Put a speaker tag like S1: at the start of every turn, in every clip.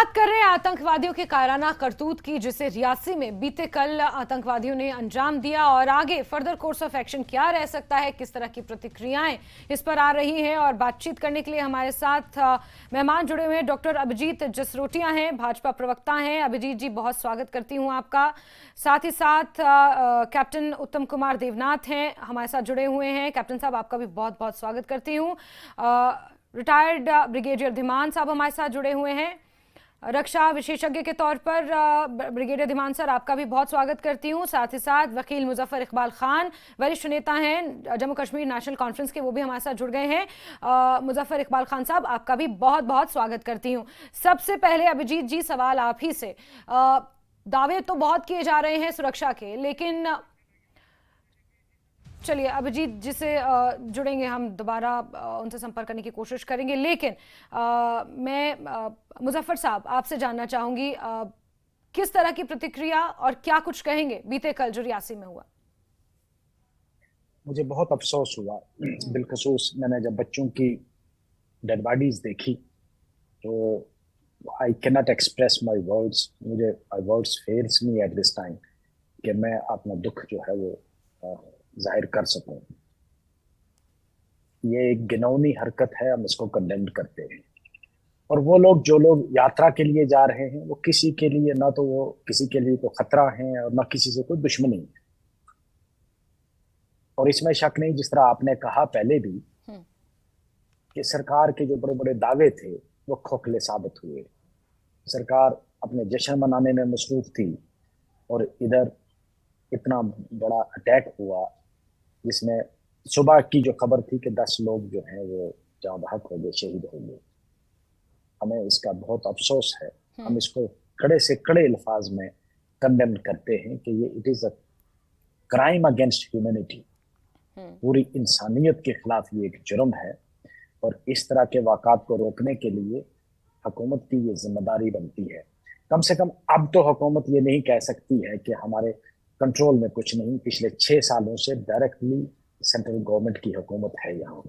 S1: बात कर रहे हैं आतंकवादियों के कायराना करतूत की, जिसे रियासी में बीते कल आतंकवादियों ने अंजाम दिया और आगे फर्दर कोर्स ऑफ एक्शन क्या रह सकता है, किस तरह की प्रतिक्रियाएं इस पर आ रही हैं। और बातचीत करने के लिए हमारे साथ मेहमान जुड़े हुए हैं। डॉक्टर अभिजीत जसरोटिया हैं, भाजपा प्रवक्ता हैं। अभिजीत जी, बहुत स्वागत करती हूं आपका। साथ ही साथ कैप्टन उत्तम कुमार देवनाथ हैं, हमारे साथ जुड़े हुए हैं। कैप्टन साहब, आपका भी बहुत बहुत स्वागत करती हूँ। रिटायर्ड ब्रिगेडियर धीमान साहब हमारे साथ जुड़े हुए हैं, रक्षा विशेषज्ञ के तौर पर। ब्रिगेडियर धीमान सर, आपका भी बहुत स्वागत करती हूँ। साथ ही साथ वकील मुजफ्फर इकबाल खान, वरिष्ठ नेता हैं जम्मू कश्मीर नेशनल कॉन्फ्रेंस के, वो भी हमारे साथ जुड़ गए हैं। मुजफ्फर इकबाल खान साहब, आपका भी बहुत बहुत स्वागत करती हूँ। सबसे पहले अभिजीत जी, सवाल आप ही से। दावे तो बहुत किए जा रहे हैं सुरक्षा के, लेकिन चलिए अभिजीत जी से जुड़ेंगे हम, दोबारा उनसे संपर्क करने की कोशिश करेंगे। लेकिन मैं मुजफ्फर साहब आपसे जानना चाहूंगी, किस तरह की प्रतिक्रिया और क्या कुछ कहेंगे बीते कल जो रियासी में हुआ?
S2: मुझे बहुत अफसोस हुआ, बिलखसूस मैंने जब बच्चों की डेड बॉडीज देखी तो I can not express my words. मुझे words fails me at this time कि मैं अपना दुख जो है वो जाहिर कर सकूं। ये एक घिनौनी हरकत है, हम इसको कंडेम करते हैं। और वो लोग जो लोग यात्रा के लिए जा रहे हैं, वो किसी के लिए ना तो वो किसी के लिए कोई खतरा है और ना किसी से कोई दुश्मनी है। और इसमें शक नहीं, जिस तरह आपने कहा पहले भी कि सरकार के जो बड़े बड़े दावे थे वो खोखले साबित हुए। सरकार अपने जश्न मनाने में मसरूफ थी और इधर इतना बड़ा अटैक हुआ जिसमें सुबह की जो खबर थी कि 10 लोग जो हैं वो जाँ बहक हो गए, शहीद हो गए। हमें इसका बहुत अफसोस है। हम इसको कड़े से कड़े अल्फाज में कंडेम करते हैं कि ये it is a crime against humanity. पूरी इंसानियत के खिलाफ ये एक जुर्म है और इस तरह के वाक़ात को रोकने के लिए हुकूमत की ये जिम्मेदारी बनती है। कम से कम अब तो हुकूमत ये नहीं कह सकती है कि हमारे कंट्रोल में कुछ नहीं। पिछले 6 सालों से डायरेक्टली सेंट्रल गवर्नमेंट की हुकूमत है यहाँ,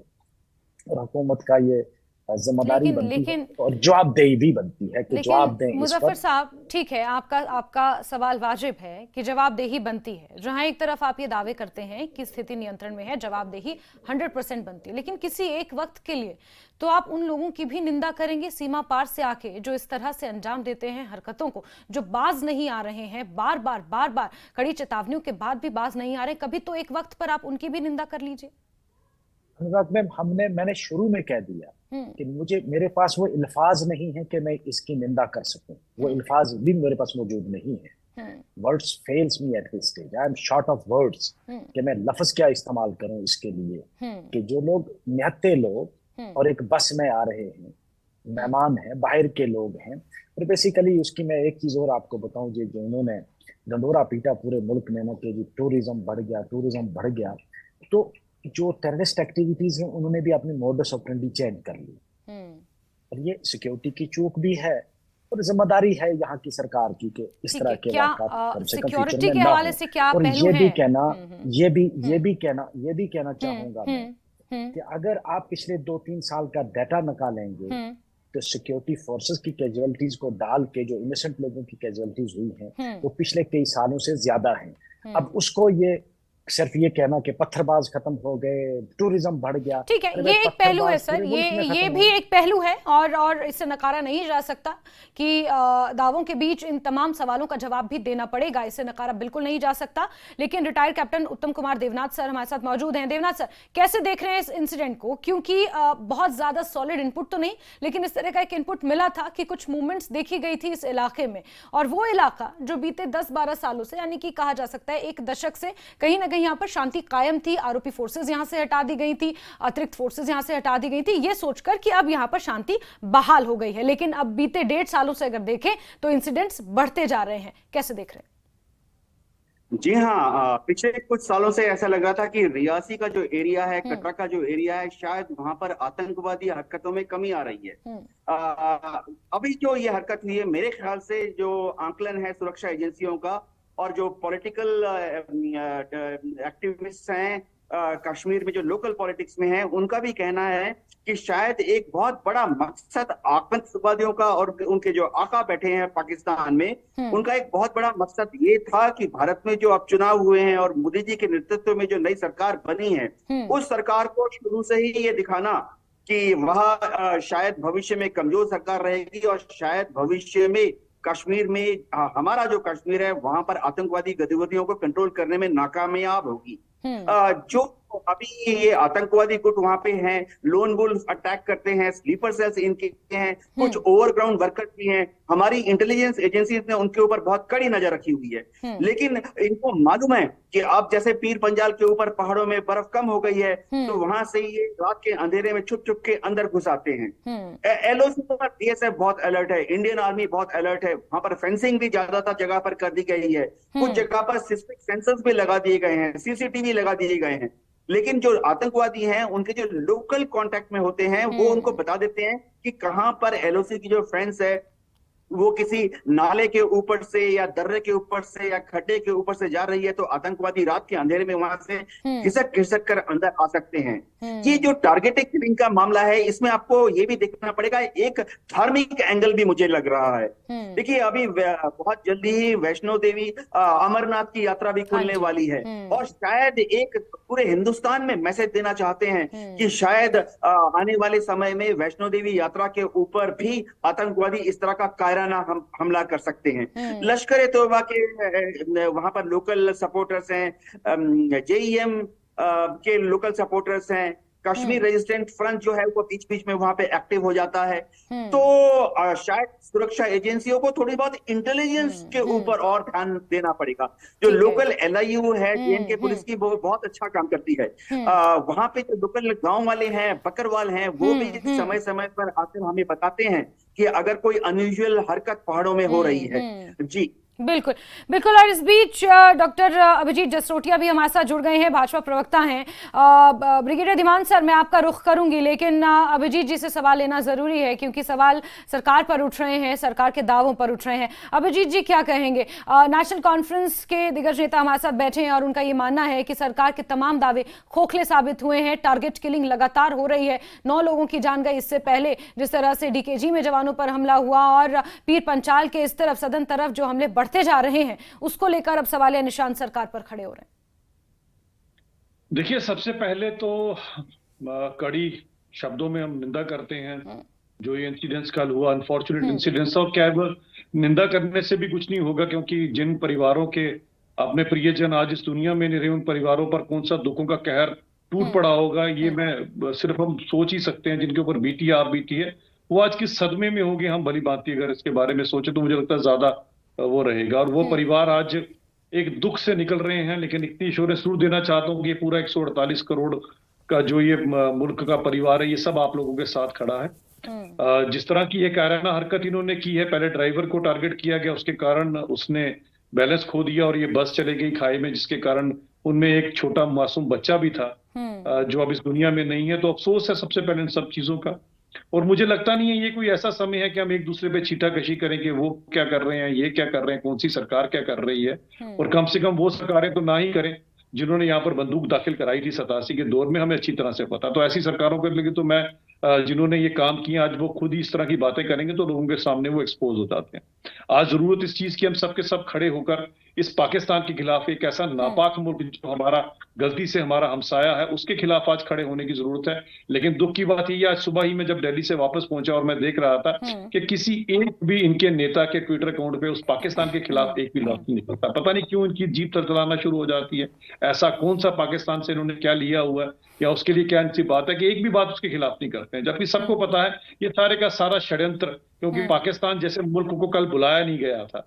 S2: और हुकूमत का ये जिम्मेदारी बनती है और जवाबदेही भी बनती है कि जवाब दें।
S1: मुजफ्फर साहब, ठीक है, आपका सवाल वाजिब है कि जवाबदेही बनती है। जहां एक तरफ आप ये दावे करते हैं कि स्थिति नियंत्रण में है, जवाबदेही 100% बनती है, लेकिन किसी एक वक्त के लिए तो आप उन लोगों की भी निंदा करेंगे सीमा पार से आके, जो इस तरह से अंजाम देते हैं हरकतों को, जो बाज नहीं आ रहे हैं, बार बार कड़ी चेतावनियों के बाद भी बाज नहीं आ रहे। कभी तो एक वक्त पर आप उनकी भी निंदा कर लीजिए।
S2: अनुराग मैम, मैंने शुरू में कह दिया कि मेरे पास वो इल्फाज नहीं है कि मैं इसकी निंदा कर सकूं। वो इल्फाज भी मेरे पास मौजूद नहीं है। Words fails me at this stage. I am short of words कि मैं लफ्ज क्या इस्तेमाल करूं इसके लिए कि जो लोग निहत्ते लोग और एक बस में आ रहे हैं, मेहमान हैं, बाहर के लोग हैं। और बेसिकली उसकी मैं एक चीज और आपको बताऊं, जो उन्होंने ढंढोरा पीटा पूरे मुल्क में ना कि टूरिज्म बढ़ गया, तो जो टेररिस्ट एक्टिविटीज हैं उन्होंने भी अपनी मोडस ऑपरेंडी चेंज कर ली। और ये सिक्योरिटी की चूक भी है और जिम्मेदारी है यहाँ की सरकार की कि इस तरह के वाक़ात कम से कम फ्यूचर में ना हो। और ये भी कहना चाहूंगा मैं कि अगर आप पिछले 2-3 साल का डाटा निकालेंगे तो सिक्योरिटी फोर्सेस की कैजुअलिटीज को डाल के जो इनोसेंट लोगों की कैजुअलिटीज हुई हैं वो पिछले कई सालों से ज्यादा हैं। अब उसको ये सिर्फ ये कहना कि पत्थरबाज खत्म हो गए, टूरिज्म बढ़ गया,
S1: ठीक है, ये एक पहलू है सर, ये भी एक पहलू है और इससे नकारा नहीं जा सकता कि दावों के बीच इन तमाम सवालों का जवाब भी देना पड़ेगा, इससे नकारा बिल्कुल नहीं जा सकता। लेकिन रिटायर्ड कैप्टन उत्तम कुमार देवनाथ सर हमारे साथ मौजूद हैं। देवनाथ सर, कैसे देख रहे हैं इस इंसिडेंट को? क्योंकि बहुत ज्यादा सॉलिड इनपुट तो नहीं, लेकिन इस तरह का एक इनपुट मिला था कि कुछ मूवमेंट्स देखी गई थी इस इलाके में, और वो इलाका जो बीते 10-12 सालों से, यानी कि कहा जा सकता है 1 दशक से कहीं ना कहीं यहाँ पर शांति कायम थी। आरोपी फोर्सेस यहां से हटा दी गई थी, अतिरिक्त फोर्सेस यहां से हटा दी गई थी, ये सोचकर कि अब यहां पर शांति बहाल हो गई है। लेकिन अब बीते 1.5 सालों से अगर देखें तो इंसिडेंट्स बढ़ते जा रहे हैं। कैसे देख रहे हैं?
S3: जी हाँ, पिछले कुछ सालों से ऐसा लग रहा था कि रियासी का जो एरिया है, कटरा का जो एरिया है, शायद वहां पर आतंकवादी हरकतों में कमी आ रही है। अभी जो ये हरकत हुई है, मेरे ख्याल से जो आंकलन है सुरक्षा एजेंसियों का और जो पॉलिटिकल एक्टिविस्ट हैं कश्मीर में जो लोकल पॉलिटिक्स में है, उनका भी कहना है कि शायद एक बहुत बड़ा मकसद आतंकवादियों का और उनके जो आका बैठे हैं पाकिस्तान में, उनका एक बहुत बड़ा मकसद ये था कि भारत में जो अब चुनाव हुए हैं और मोदी जी के नेतृत्व में जो नई सरकार बनी है, उस सरकार को शुरू से ही ये दिखाना कि वह शायद भविष्य में कमजोर सरकार रहेगी और शायद भविष्य में कश्मीर में हमारा जो कश्मीर है वहां पर आतंकवादी गतिविधियों को कंट्रोल करने में नाकामयाब होगी। जो अभी ये आतंकवादी गुट वहां पे हैं, लोन वुल्फ अटैक करते हैं, स्लीपर सेल्स इनके हैं, कुछ ओवरग्राउंड वर्कर्स भी हैं, हमारी इंटेलिजेंस एजेंसी ने उनके ऊपर बहुत कड़ी नजर रखी हुई है। लेकिन इनको मालूम है कि अब जैसे पीर पंजाल के ऊपर पहाड़ों में बर्फ कम हो गई है, तो वहां से ये रात के अंधेरे में छुप छुप के अंदर घुस आते हैं। एलओसी पर बीएसएफ बहुत अलर्ट है, इंडियन आर्मी बहुत अलर्ट है, वहां पर फेंसिंग भी ज्यादातर जगह पर कर दी गई है, कुछ जगह पर सिस्मिक सेंसर्स भी लगा दिए गए हैं, सीसीटीवी लगा दिए गए हैं। लेकिन जो आतंकवादी हैं, उनके जो लोकल कांटेक्ट में होते हैं, वो उनको बता देते हैं कि कहां पर एलओसी की जो फेंस है वो किसी नाले के ऊपर से या दर्रे के ऊपर से या खड्डे के ऊपर से जा रही है, तो आतंकवादी रात के अंधेरे में वहां से खिसक खिसक कर अंदर आ सकते हैं। ये जो टारगेटेड किलिंग का मामला है, इसमें आपको ये भी देखना पड़ेगा, एक धार्मिक एंगल भी मुझे लग रहा है। देखिए, अभी बहुत जल्दी ही वैष्णो देवी अमरनाथ की यात्रा भी खुलने वाली है, और शायद एक पूरे हिंदुस्तान में मैसेज देना चाहते हैं कि शायद आने वाले समय में वैष्णो देवी यात्रा के ऊपर भी आतंकवादी इस तरह का कायराना हमला कर सकते हैं। लश्कर तौबा के वहां पर लोकल सपोर्टर्स हैं, जेईएम के लोकल सपोर्टर्स हैं, कश्मीर रेजिस्टेंट फ्रंट जो है वो बीच बीच में वहां पे एक्टिव हो जाता है। तो शायद सुरक्षा एजेंसियों को थोड़ी बहुत इंटेलिजेंस के ऊपर और ध्यान देना पड़ेगा। जो लोकल एलआईयू है, जेएनके पुलिस की, वो बहुत अच्छा काम करती है। वहां पे जो लोकल गांव वाले हैं, बकरवाल हैं, वो भी समय समय पर आकर हमें बताते हैं कि अगर कोई अनयूजुअल हरकत पहाड़ों में हो रही है। जी
S1: बिल्कुल बिल्कुल। और इस बीच डॉक्टर अभिजीत जसरोटिया भी हमारे साथ जुड़ गए हैं, भाजपा प्रवक्ता हैं। ब्रिगेडियर धीमान सर, मैं आपका रुख करूंगी, लेकिन अभिजीत जी से सवाल लेना जरूरी है क्योंकि सवाल सरकार पर उठ रहे हैं, सरकार के दावों पर उठ रहे हैं। अभिजीत जी क्या कहेंगे? नेशनल कॉन्फ्रेंस के दिग्गज नेता हमारे साथ बैठे हैं और उनका ये मानना है कि सरकार के तमाम दावे खोखले साबित हुए हैं। टारगेट किलिंग लगातार हो रही है, 9 लोगों की जान गई। इससे पहले जिस तरह से डीकेजी में जवानों पर हमला हुआ और पीर पंचाल के इस तरफ सदन तरफ जो हमले बढ़ते जा रहे हैं, उसको लेकर अब सवालिया निशान सरकार पर खड़े हो रहे हैं।
S4: देखिए, सबसे पहले तो कड़ी शब्दों में हम निंदा करते हैं जो ये इंसिडेंट्स कल हुआ, अनफॉर्चुनेट इंसिडेंट्स। और क्या निंदा करने से भी कुछ नहीं होगा, क्योंकि जिन परिवारों के अपने प्रियजन आज इस दुनिया में नहीं रहे, उन परिवारों पर कौन सा दुखों का कहर टूट पड़ा होगा, ये मैं सिर्फ हम सोच ही सकते हैं। जिनके ऊपर बीती आप बीती है, वो आज किस सदमे में होंगे, हम भली भांति अगर इसके बारे में सोचे तो मुझे लगता है ज्यादा वो रहेगा। और वो परिवार आज एक दुख से निकल रहे हैं, लेकिन इतनी शोरे जरूर देना चाहता हूँ कि ये पूरा 148 करोड़ का जो ये मुल्क का परिवार है, ये सब आप लोगों के साथ खड़ा है। जिस तरह की ये कायराना हरकत इन्होंने की है, पहले ड्राइवर को टारगेट किया गया, उसके कारण उसने बैलेंस खो दिया और ये बस चले गई खाई में, जिसके कारण उनमें एक छोटा मासूम बच्चा भी था जो अब इस दुनिया में नहीं है। तो अफसोस है सबसे पहले इन सब चीजों का। और मुझे लगता नहीं है ये कोई ऐसा समय है कि हम एक दूसरे पे छीटाकशी करें कि वो क्या कर रहे हैं, ये क्या कर रहे हैं, कौन सी सरकार क्या कर रही है। और कम से कम वो सरकारें तो ना ही करें जिन्होंने यहाँ पर बंदूक दाखिल कराई थी 87 के दौर में, हमें अच्छी तरह से पता। तो ऐसी सरकारों के लिए तो मैं जिन्होंने ये काम किया, आज वो खुद ही इस तरह की बातें करेंगे तो लोगों के सामने वो एक्सपोज हो जाते हैं। आज जरूरत इस चीज की हम सबके सब खड़े होकर इस पाकिस्तान के खिलाफ, एक ऐसा नापाक मुल्क जो हमारा गलती से हमारा हमसाया है, उसके खिलाफ आज खड़े होने की जरूरत है। लेकिन दुख की बात ये, आज सुबह ही मैं जब दिल्ली से वापस पहुंचा और मैं देख रहा था कि किसी एक भी इनके नेता के ट्विटर अकाउंट पे उस पाकिस्तान के खिलाफ एक भी लफ्ज नहीं निकलता। पता नहीं क्यों इनकी जीप तड़तड़ाना शुरू हो जाती है। ऐसा कौन सा पाकिस्तान से इन्होंने क्या लिया हुआ है या उसके लिए क्या इनसी बात है कि एक भी बात उसके खिलाफ नहीं करते हैं, जबकि सबको पता है ये सारे का सारा षड्यंत्र, क्योंकि पाकिस्तान जैसे मुल्क को कल बुलाया नहीं गया था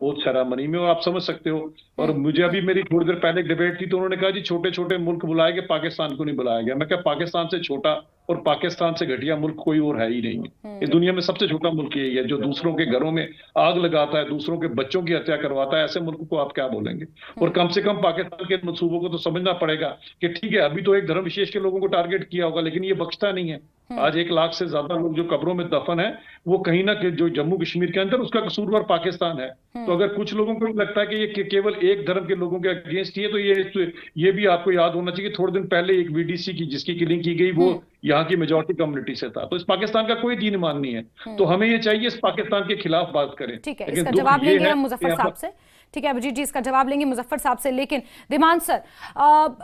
S4: ओथ सेरेमनी में, और आप समझ सकते हो। और मुझे अभी मेरी थोड़ी देर पहले डिबेट थी तो उन्होंने कहा जी छोटे छोटे मुल्क बुलाए गए, पाकिस्तान को नहीं बुलाया गया। मैं क्या, पाकिस्तान से छोटा और पाकिस्तान से घटिया मुल्क कोई और है ही नहीं है। ये दुनिया में सबसे छोटा मुल्क यही है जो दूसरों के घरों में आग लगाता है, दूसरों के बच्चों की हत्या करवाता है। ऐसे मुल्क को आप क्या बोलेंगे? और कम से कम पाकिस्तान के मंसूबों को तो समझना पड़ेगा कि ठीक है, अभी तो एक धर्म विशेष के लोगों को टारगेट किया होगा, लेकिन ये बख्शता नहीं है। आज 1 लाख से ज्यादा लोग जो कब्रों में दफन है, वो कहीं ना कहीं जो जम्मू कश्मीर के अंदर, उसका कसूरवार पाकिस्तान है। तो अगर कुछ लोगों को लगता है कि ये केवल एक धर्म के लोगों के अगेंस्ट ही है, तो ये भी आपको याद होना चाहिए कि थोड़े दिन पहले एक वीडीसी की जिसकी किलिंग की गई, वो यहाँ की मेजॉरिटी कम्युनिटी से था। तो इस पाकिस्तान का कोई दीन ईमान नहीं है। तो हमें ये चाहिए इस पाकिस्तान के खिलाफ बात करें।
S1: ठीक है, इसका जवाब लेंगे हम मुजफ्फर साहब से। ठीक है अभिजीत जी, इसका जवाब लेंगे मुजफ्फर साहब से। लेकिन दिमान सर,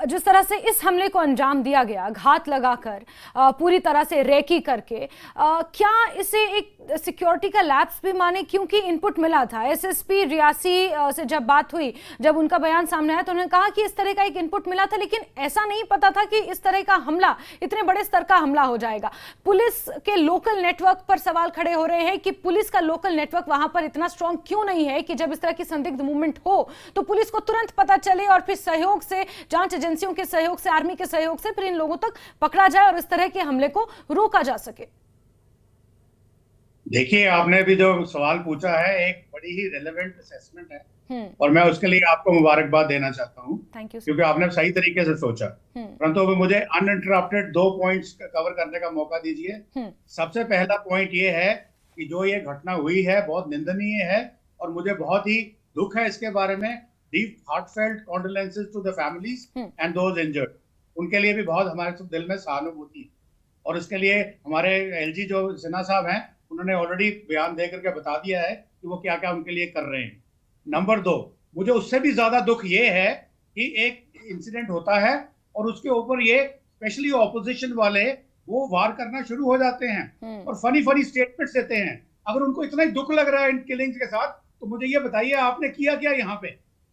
S1: जिस तरह से इस हमले को अंजाम दिया गया, घात लगाकर, पूरी तरह से रेकी करके, क्या इसे एक सिक्योरिटी का लैप्स भी माने? क्योंकि इनपुट मिला था एसएसपी रियासी से, जब बात हुई, जब उनका बयान सामने आया तो उन्होंने कहा कि इस तरह का एक इनपुट मिला था, लेकिन ऐसा नहीं पता था कि इस तरह का हमला, इतने बड़े स्तर का हमला हो जाएगा। पुलिस के लोकल नेटवर्क पर सवाल खड़े हो रहे हैं कि पुलिस का लोकल नेटवर्क वहां पर इतना स्ट्रांग क्यों नहीं है कि जब इस तरह की संदिग्ध मूवमेंट हो तो पुलिस को तुरंत पता चले और फिर सहयोग से, जांच एजेंसियों के सहयोग से, आर्मी के सहयोग से फिर इन लोगों तक पकड़ा जाए और इस तरह के हमले को रोका जा सके।
S5: देखिए, आपने भी जो सवाल पूछा है एक बड़ी ही रेलेवेंट असेसमेंट है और मैं उसके लिए आपको मुबारकबाद देना चाहता हूं, क्योंकि आपने सही तरीके से सोचा। परंतु अभी मुझे अनइंटरप्टेड 2 पॉइंट्स कवर करने का मौका दीजिए। सबसे पहला पॉइंट ये है कि जो ये घटना हुई है बहुत निंदनीय है और मुझे बहुत ही दुख है इसके बारे में। Deep heartfelt condolences to the families and those injured. उनके लिए भी बहुत हमारे दिल में सहानुभूति है और इसके लिए हमारे एलजी जो सिन्हा साहब हैं, उन्होंने ऑलरेडी बयान दे करके बता दिया है कि वो क्या क्या उनके लिए कर रहे हैं। नंबर 2, मुझे उससे भी ज्यादा दुख ये है कि एक इंसिडेंट होता है और उसके ऊपर ये स्पेशली ऑपोजिशन वाले वो वार करना शुरू हो जाते हैं और फनी स्टेटमेंट्स देते हैं। अगर उनको इतना ही दुख लग रहा है इन किलिंग्स के साथ, तो मुझे ये बताइए आपने किया क्या यहाँ पे?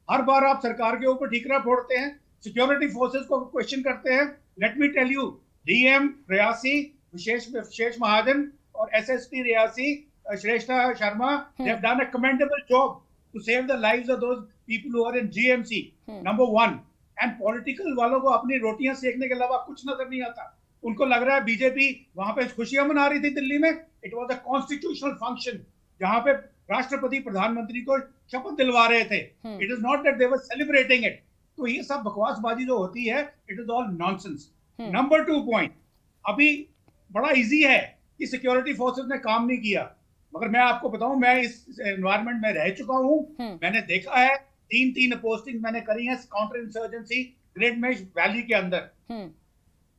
S5: हर बार आप सरकार के ऊपर ठीकरा फोड़ते हैं, सिक्योरिटी फोर्सेस को क्वेश्चन करते हैं। Let me tell you, DM Reasi, Vishesh Mahajan और SSP Reasi Shreshtha Sharma, they have done a commendable job to save the lives of those people who are in GMC. Number 1. And political वालों को अपनी रोटियां सेकने के अलावा कुछ नजर नहीं आता। उनको लग रहा है बीजेपी वहां पे खुशियां मना रही थी दिल्ली में। It was a constitutional function जहां पे राष्ट्रपति प्रधानमंत्री को शपथ दिलवा रहे थे। It is not that they were celebrating it. तो ये सब बकवासबाजी जो होती है, it is all nonsense. Number 2 point, अभी बड़ा इजी है कि सिक्योरिटी फोर्सेस ने काम नहीं किया, मगर मैं आपको बताऊं, मैं इस एनवायरनमेंट में रह चुका हूं। मैंने देखा है 3 पोस्टिंग मैंने करी है counter insurgency great mesh valley के अंदर।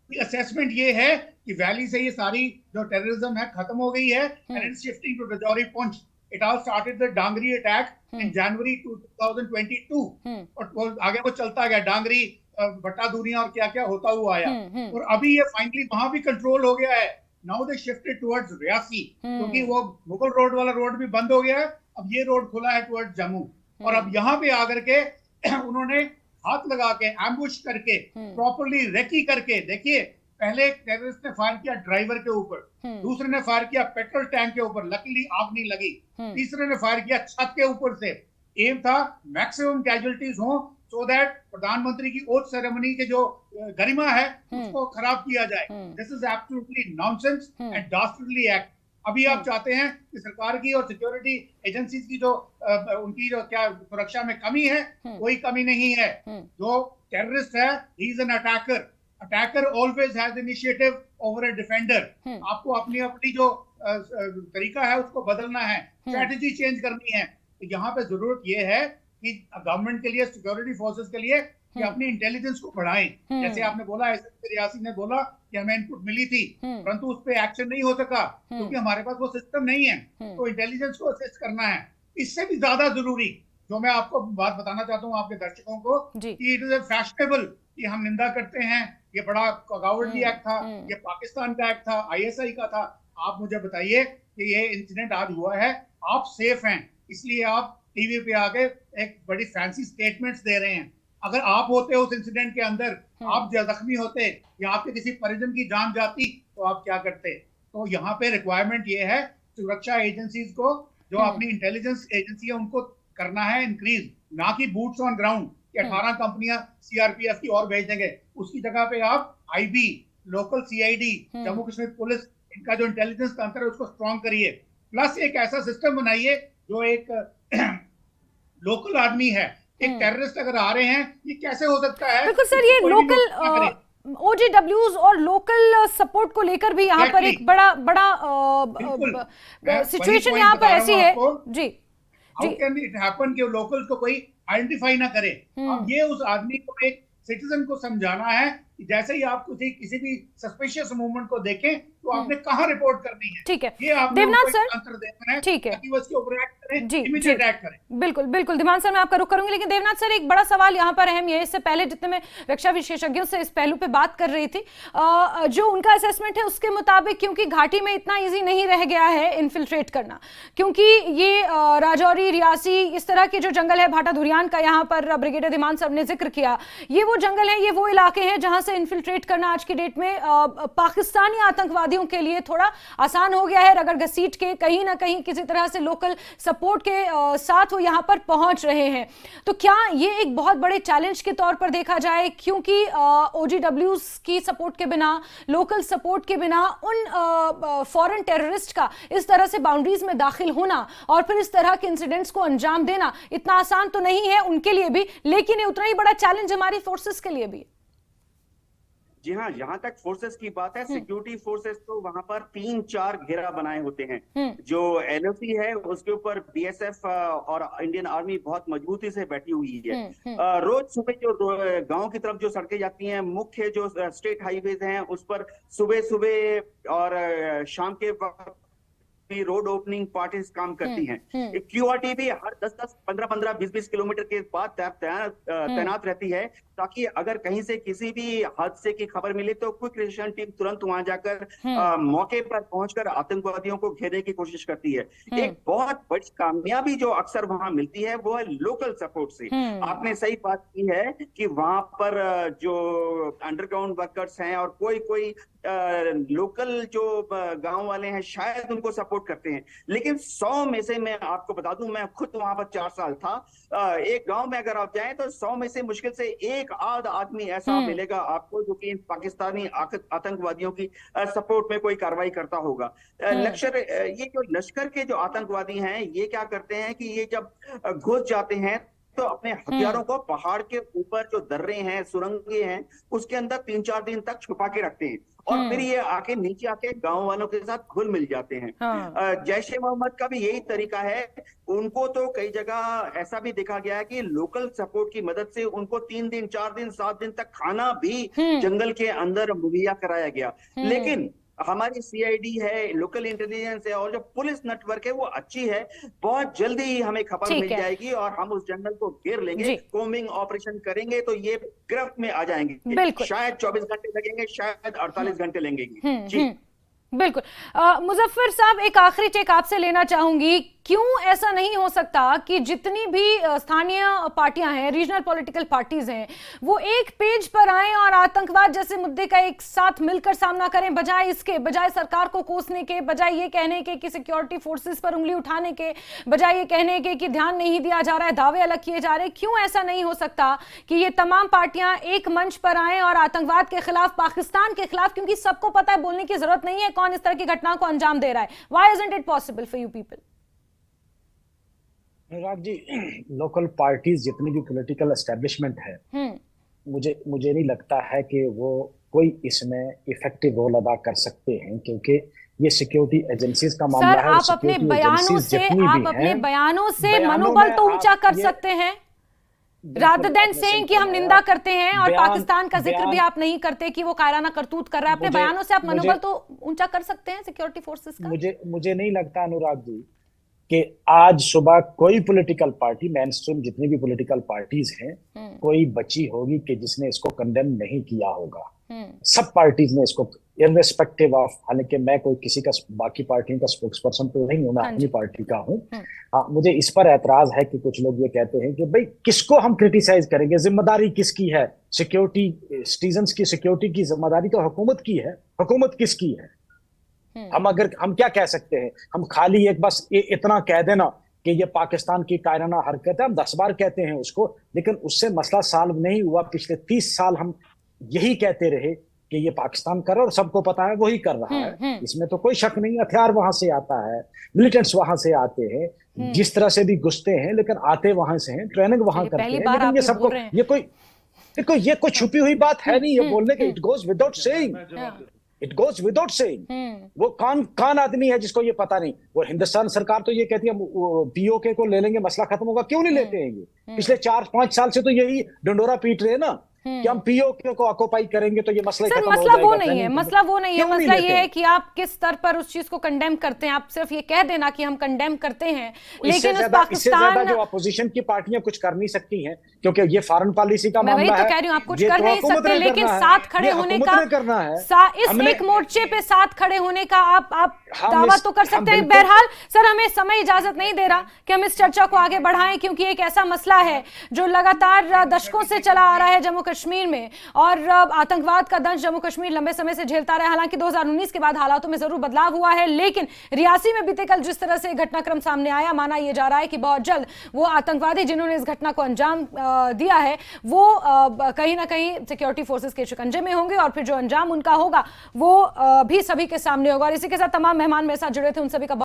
S5: असेसमेंट ये है कि वैली से ये सारी जो टेररिज्म है खत्म हो गई है and it's shifting to Rajouri Poonch. It all started the Dhangri attack in January 2022 और वो आगे वो चलता गया, डांगरी भट्टा दूरियां और क्या क्या होता हुआ आया और अभी ये फाइनली वहां भी कंट्रोल हो गया है। Now they shifted towards Reasi, क्योंकि वो मुगल रोड वाला रोड भी बंद हो गया है, अब ये रोड खुला है टुवर्ड्स जम्मू। और अब यहाँ पे आकर के उन्होंने हाथ लगा के, एम्बुश करके, प्रॉपर्ली रेकी करके, देखिए पहले टेररिस्ट ने फायर किया ड्राइवर के ऊपर, दूसरे ने फायर किया पेट्रोल टैंक के ऊपर, लकीली आग नहीं लगी, तीसरे ने फायर किया छत के ऊपर से। एम था मैक्सिमम कैजुअलिटीज हो सो दैट प्रधानमंत्री की ओथ सेरेमनी के जो गरिमा है उसको खराब किया जाए। This is absolutely nonsense and dastardly act. अभी आप चाहते हैं कि सरकार की और सिक्योरिटी एजेंसीज की जो उनकी जो क्या सुरक्षा में कमी है, कोई कमी नहीं है। जो टेररिस्ट है, he is an attacker. Attacker always has initiative over a defender. आपको अपनी अपनी जो तरीका है उसको बदलना है, स्ट्रेटेजी चेंज करनी है। तो यहाँ पे जरूरत ये है कि गवर्नमेंट के लिए, सिक्योरिटी फोर्सेस के लिए कि अपनी इंटेलिजेंस को बढ़ाएं। जैसे आपने बोला, एसएसपी रियासी ने बोला कि हमें इनपुट मिली थी, परंतु उस पर एक्शन नहीं हो सका क्योंकि हमारे पास वो सिस्टम नहीं है। तो इंटेलिजेंस को असिस्ट करना है। इससे भी ज्यादा जरूरी जो मैं आपको बात बताना चाहता हूँ आपके दर्शकों को, कि इट इज फैशनेबल कि हम निंदा करते हैं, ये बड़ा कावर्डली एक्ट था, ये पाकिस्तान का एक्ट था, आईएसआई का था। आप मुझे बताइए कि ये इंसिडेंट आज हुआ है, आप सेफ हैं, इसलिए आप टीवी पे आके एक बड़ी फैंसी स्टेटमेंट्स दे रहे हैं। अगर आप होते उस इंसिडेंट के अंदर, आप जख्मी होते या आपके किसी परिजन की जान जाती, तो आप क्या करते? तो यहाँ पे रिक्वायरमेंट ये है सुरक्षा एजेंसीज को, जो अपनी इंटेलिजेंस एजेंसी है, उनको करना है इंक्रीज, ना कि बूट्स ऑन ग्राउंड कि 18 कंपनियां सीआरपीएफ की और भेज देंगे। उसकी जगह पे आप IB, local CID, Jammu Kashmir police, इनका जो इंटेलिजेंस तंत्र है उसको स्ट्रॉन्ग करिए, प्लस एक ऐसा सिस्टम बनाइए जो एक लोकल आदमी है, एक टेररिस्ट अगर आ रहे हैं, ये कैसे हो सकता है?
S1: बिल्कुल सर, ये लोकल OGWs और लोकल सपोर्ट को लेकर भी यहाँ पर एक बड़ा सिचुएशन यहाँ पर ऐसी है जी।
S5: हाउ कैन इट हैपन कि लोकल्स को कोई आइडेंटिफाई ना करे? अब ये उस आदमी को, एक सिटीजन को समझाना है कि जैसे ही आप किसी भी सस्पिशियस मूवमेंट को देखें तो आपने कहाँ रिपोर्ट करनी है।
S1: ठीक है,
S5: ये आपने
S1: देवनाथ सर,
S5: आंसर देना है,
S1: ठीक है,
S5: ताकि वो इसके ऊपर एक्ट करें,
S1: जी,
S5: इमीडिएट एक्ट करें।
S1: बिल्कुल बिल्कुल देवान सर, मैं आपका रुख करूंगी, लेकिन देवनाथ सर एक बड़ा सवाल यहाँ पर अहम ये, इससे पहले जितने मैं रक्षा विशेषज्ञों से इस पहलू पे बात कर रही थी, जो उनका असेसमेंट है उसके मुताबिक क्योंकि घाटी में इतना ईजी नहीं रह गया है इन्फिल्ट्रेट करना, क्योंकि ये राजौरी, रियासी, इस तरह के जो जंगल है, भाटा धुरियान का यहाँ पर ब्रिगेडियर धिमान सर ने जिक्र किया, ये वो जंगल है, ये वो इलाके हैं जहां से इन्फिल्ट्रेट करना आज की डेट में पाकिस्तानी आतंकवादियों के लिए थोड़ा आसान हो गया है। रगड़ घसीट के कहीं ना कहीं किसी तरह से लोकल सपोर्ट के साथ वो यहां पर पहुंच रहे हैं। तो क्या ये एक बहुत बड़े चैलेंज के तौर पर देखा जाए, क्योंकि OGWs की सपोर्ट के बिना, लोकल सपोर्ट के बिना उन फॉरेन टेररिस्ट का इस तरह से बाउंड्रीज में दाखिल होना और फिर इस तरह के इंसिडेंट्स को अंजाम देना इतना आसान तो नहीं है उनके लिए भी, लेकिन ये उतना ही बड़ा चैलेंज हमारी फोर्सेस के लिए भी।
S3: जी हाँ, जहां तक फोर्सेस की बात है, सिक्योरिटी फोर्सेस तो वहां पर 3-4 घेरा बनाए होते हैं। जो LOC है उसके ऊपर BSF और इंडियन आर्मी बहुत मजबूती से बैठी हुई है। रोज सुबह जो गांव की तरफ जो सड़कें जाती हैं, मुख्य जो स्टेट हाईवेज हैं, उस पर सुबह सुबह और शाम के वक्त रोड ओपनिंग पार्टीज काम करती हैं। QRT भी हर 10-10, 15-15, 20-20 किलोमीटर के बाद तैनात रहती है, ताकि अगर कहीं से किसी भी हादसे की खबर मिले तो क्विक रिएक्शन टीम तुरंत वहां जाकर मौके पर पहुंचकर आतंकवादियों को घेरने की कोशिश करती है। एक बहुत बड़ी कामयाबी जो अक्सर वहां मिलती है वो है लोकल सपोर्ट से। आपने सही बात की है कि वहां पर जो अंडरग्राउंड वर्कर्स हैं और कोई लोकल जो गांव वाले हैं शायद उनको सपोर्ट करते हैं, लेकिन 100 में से मैं आपको बता दूं, मैं खुद वहां पर 4 साल था, एक गांव में अगर आप जाएं तो 100 में से मुश्किल से एक आध आदमी ऐसा मिलेगा आपको जो कि पाकिस्तानी आतंकवादियों की सपोर्ट में कोई कार्रवाई करता होगा। ये जो लश्कर के जो आतंकवादी हैं, ये क्या करते हैं कि ये जब घुस जाते हैं तो अपने हथियारों को पहाड़ के ऊपर जो दर्रे हैं, सुरंगें हैं, उसके अंदर 3-4 दिन तक छुपा के रखते हैं और फिर ये आके नीचे आके गांव वालों के साथ घुल मिल जाते हैं। जैश ए मोहम्मद का भी यही तरीका है। उनको तो कई जगह ऐसा भी देखा गया है कि लोकल सपोर्ट की मदद से उनको 3 दिन, 4 दिन, 7 दिन तक खाना भी जंगल के अंदर मुहैया कराया गया। लेकिन हमारी CID है, लोकल इंटेलिजेंस है और जो पुलिस नेटवर्क है वो अच्छी है। बहुत जल्दी ही हमें खबर मिल जाएगी और हम उस जंगल को घेर लेंगे, कोमिंग ऑपरेशन करेंगे तो ये गिरफ्त में आ जाएंगे। शायद 24 घंटे लगेंगे, शायद 48 घंटे लगेंगे। जी
S1: बिल्कुल। मुजफ्फर साहब, एक आखिरी टेक आपसे लेना चाहूंगी, क्यों ऐसा नहीं हो सकता कि जितनी भी स्थानीय पार्टियां हैं, रीजनल पॉलिटिकल पार्टीज हैं, वो एक पेज पर आएं और आतंकवाद जैसे मुद्दे का एक साथ मिलकर सामना करें, बजाय सरकार को कोसने के, बजाय ये कहने के कि सिक्योरिटी फोर्सेस पर उंगली उठाने के, बजाय ये कहने के कि ध्यान नहीं दिया जा रहा है, दावे अलग किए जा रहे हैं। क्यों ऐसा नहीं हो सकता कि ये तमाम पार्टियां एक मंच पर आएं और आतंकवाद के खिलाफ, पाकिस्तान के खिलाफ, क्योंकि सबको पता है, बोलने की जरूरत नहीं है कौन इस तरह की घटना को अंजाम दे रहा है। Why isn't it possible for you people?
S2: Anurag ji, local parties जितनी भी पॉलिटिकल एस्टेब्लिशमेंट है, मुझे नहीं लगता है कि वो कोई इसमें इफेक्टिव रोल अदा कर सकते हैं, क्योंकि ये सिक्योरिटी एजेंसीज का मामला है।
S1: आप अपने बयानों से मनोबल तो ऊंचा कर सकते हैं, रादर देन सेइंग कि हम निंदा करते हैं और पाकिस्तान का जिक्र भी आप नहीं करते कि वो कायराना करतूत कर रहा है। अपने बयानों से आप मनोबल तो ऊंचा कर सकते हैं सिक्योरिटी फोर्सेस का।
S2: मुझे नहीं लगता अनुराग जी कि आज सुबह कोई पॉलिटिकल पार्टी, मेनस्ट्रीम जितनी भी पॉलिटिकल पार्टीज हैं, कोई बची होगी कि जिसने इसको कंडेम नहीं किया होगा। सब पार्टीज ने इसको, इररिस्पेक्टिव ऑफ, हालांकि मैं कोई किसी का, बाकी पार्टियों का स्पोक्सपर्सन तो नहीं हूं, मैं अपनी पार्टी का हूं। हाँ, मुझे इस पर एतराज है कि कुछ लोग ये कहते हैं कि भाई किसको हम क्रिटिसाइज करेंगे, जिम्मेदारी किसकी है? सिक्योरिटी, सिटीजन्स की सिक्योरिटी की जिम्मेदारी तो हुकूमत की है। हुकूमत किसकी है? हम क्या कह सकते हैं? हम खाली एक बस इतना कह देना कि ये पाकिस्तान की कायराना हरकत है, हम 10 बार कहते हैं उसको, लेकिन उससे मसला सॉल्व नहीं हुआ। पिछले 30 साल हम यही कहते रहे कि ये पाकिस्तान कर रहा है और सबको पता है वही कर रहा है, इसमें तो कोई शक नहीं। हथियार वहां से आता है, मिलिटेंट्स वहां से आते हैं, जिस तरह से भी घुसते हैं, लेकिन आते वहां से हैं, ट्रेनिंग वहां करते हैं। लेकिन ये सबको ये कोई छुपी हुई बात है नहीं, ये बोलने के it goes without saying, it goes without saying. वो कौन आदमी है जिसको ये पता नहीं? वो हिंदुस्तान सरकार तो ये कहती है पीओके को ले लेंगे, मसला खत्म होगा। क्यों नहीं लेते हैं ये? पिछले 4-5 साल से तो यही डंडोरा पीट रहे हैं ना कि हम पीओके को ऑक्युपाई करेंगे तो ये मसला खत्म हो जाएगा।
S1: मसला वो नहीं है, मसला वो नहीं है। मसला ये है कि आप किस स्तर पर उस चीज को कंडेम करते हैं। आप सिर्फ ये कह देना कि हम कंडेम करते हैं, लेकिन उस पाकिस्तान
S2: जो अपोजिशन की पार्टियां कुछ कर नहीं सकती हैं, क्योंकि ये फॉरेन पॉलिसी का मामला है।
S1: मैं वही तो कह रही हूं, आप कुछ कर नहीं सकते, लेकिन साथ खड़े होने का करना है। इस एक मोर्चे पे साथ खड़े होने का आप दावा तो कर सकते हैं। बहरहाल सर, हमें समय इजाजत नहीं दे रहा कि हम इस चर्चा को आगे बढ़ाएं, क्योंकि एक ऐसा मसला है जो लगातार दशकों से चला आ रहा है जम्मू कश्मीर में, और आतंकवाद का दंश जम्मू कश्मीर लंबे समय से झेलता रहा। हालांकि 2019 के बाद हालातों में जरूर बदलाव हुआ है, लेकिन रियासी में बीते कल जिस तरह से घटनाक्रम सामने आया, माना यह जा रहा है कि बहुत जल्द वो आतंकवादी जिन्होंने इस घटना को अंजाम दिया है वो कहीं ना कहीं सिक्योरिटी फोर्सेस के शिकंजे में होंगे, और फिर जो अंजाम उनका होगा वो भी सभी के सामने होगा। और इसी के साथ तमाम मेहमान मेरे साथ जुड़े थे, उन सभी का